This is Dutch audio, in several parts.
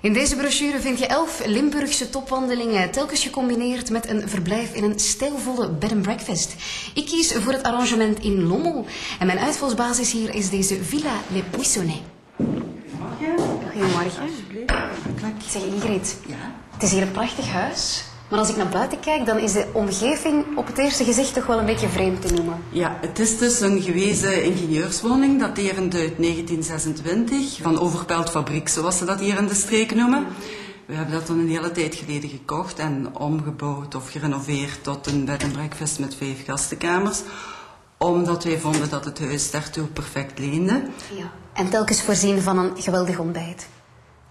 In deze brochure vind je 11 Limburgse topwandelingen, telkens gecombineerd met een verblijf in een stijlvolle bed and breakfast. Ik kies voor het arrangement in Lommel en mijn uitvalsbasis hier is deze Villa Les Buissonnets. Goedemorgen. Goedemorgen. Alsjeblieft. Zeg Ingrid, Ja? het is hier een prachtig huis, maar als ik naar buiten kijk, dan is de omgeving op het eerste gezicht toch wel een beetje vreemd te noemen. Ja, het is dus een gewezen ingenieurswoning, daterend uit 1926, van Overpelt Fabriek, zoals ze dat hier in de streek noemen. We hebben dat dan een hele tijd geleden gekocht en omgebouwd of gerenoveerd tot een bed and breakfast met 5 gastenkamers, omdat wij vonden dat het huis daartoe perfect leende. Ja. En telkens voorzien van een geweldig ontbijt.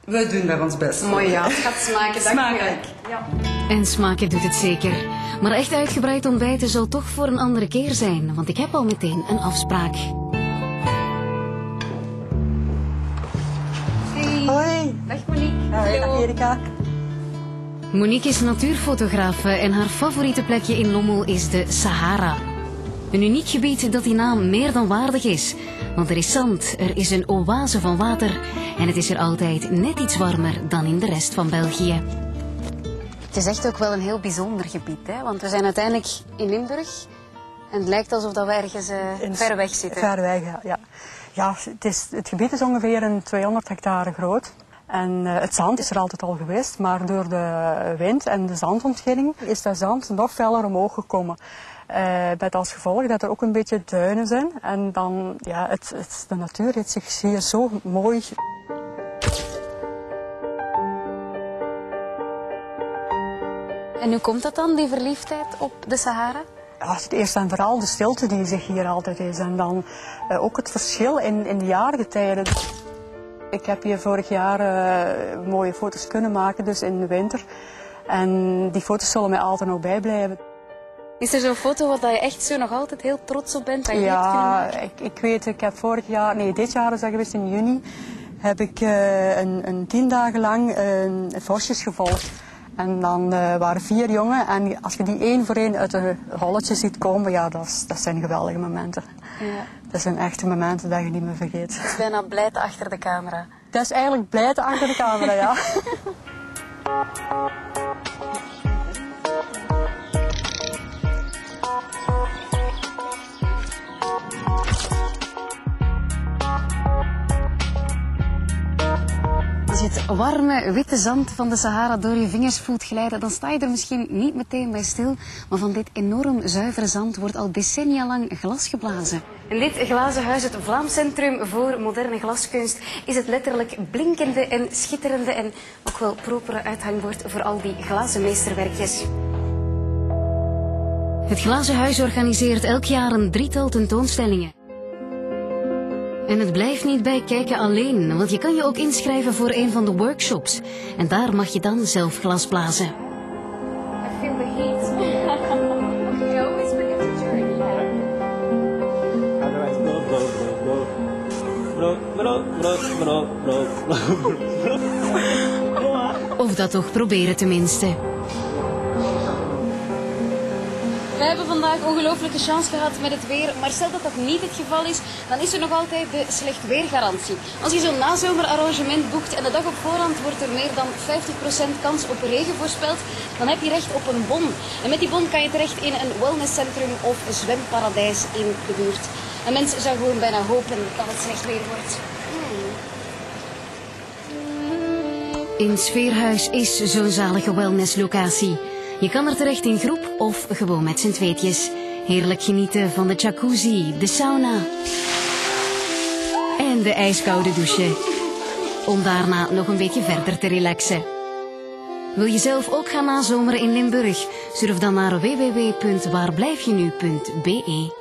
We doen daar ons best voor. Mooi ja, het gaat smaken. Smakelijk. Ja. En smaken doet het zeker. Maar echt uitgebreid ontbijten zal toch voor een andere keer zijn, want ik heb al meteen een afspraak. Hey. Hoi. Dag Monique. Hoi, dag Erika. Monique is natuurfotografe en haar favoriete plekje in Lommel is de Sahara. Een uniek gebied dat die naam meer dan waardig is. Want er is zand, er is een oase van water en het is er altijd net iets warmer dan in de rest van België. Het is echt ook wel een heel bijzonder gebied, hè? Want we zijn uiteindelijk in Limburg en het lijkt alsof we ergens ver weg zitten. Ver weg, ja. Ja, het gebied is ongeveer een 200 hectare groot. En het zand is er altijd al geweest, maar door de wind en de zandontginning is dat zand nog feller omhoog gekomen. Met als gevolg dat er ook een beetje duinen zijn. En dan, ja, de natuur heeft zich hier zo mooi. En hoe komt dat dan, die verliefdheid op de Sahara? Ja, eerst en vooral de stilte die zich hier altijd is. En dan ook het verschil in de jaargetijden. Ik heb hier vorig jaar mooie foto's kunnen maken, dus in de winter. En die foto's zullen mij altijd nog bijblijven. Is er zo'n foto waar je echt zo nog altijd heel trots op bent? Dat je Ja, ik weet, ik heb dit jaar is dat geweest in juni, heb ik 10 dagen lang vosjes gevolgd. En dan waren 4 jongen en als je die één voor één uit een holletje ziet komen, ja, dat zijn geweldige momenten. Ja. Dat zijn echte momenten dat je niet meer vergeet. Het is bijna blijt achter de camera. Dat is eigenlijk blijt achter de camera, ja. Als je het warme, witte zand van de Sahara door je vingers voelt glijden, dan sta je er misschien niet meteen bij stil. Maar van dit enorm zuivere zand wordt al decennia lang glas geblazen. In dit glazen huis, het Vlaams Centrum voor Moderne Glaskunst, is het letterlijk blinkende en schitterende en ook wel propere uithangbord voor al die glazen meesterwerkjes. Het glazen huis organiseert elk jaar een 3-tal tentoonstellingen. En het blijft niet bij kijken alleen, want je kan je ook inschrijven voor een van de workshops. En daar mag je dan zelf glas blazen. I feel the heat. You always bring a teacher in here. Of dat toch proberen tenminste. We hebben vandaag ongelooflijke chance gehad met het weer, maar stel dat dat niet het geval is, dan is er nog altijd de slecht weergarantie. Als je zo'n nazomerarrangement boekt en de dag op voorhand wordt er meer dan 50% kans op regen voorspeld, dan heb je recht op een bon. En met die bon kan je terecht in een wellnesscentrum of een zwemparadijs in de buurt. Een mens zou gewoon bijna hopen dat het slecht weer wordt. In Sfeerhuis is zo'n zalige wellnesslocatie. Je kan er terecht in groep of gewoon met z'n tweetjes. Heerlijk genieten van de jacuzzi, de sauna en de ijskoude douche. Om daarna nog een beetje verder te relaxen. Wil je zelf ook gaan nazomeren in Limburg? Surf dan naar www.waarblijfjenu.be.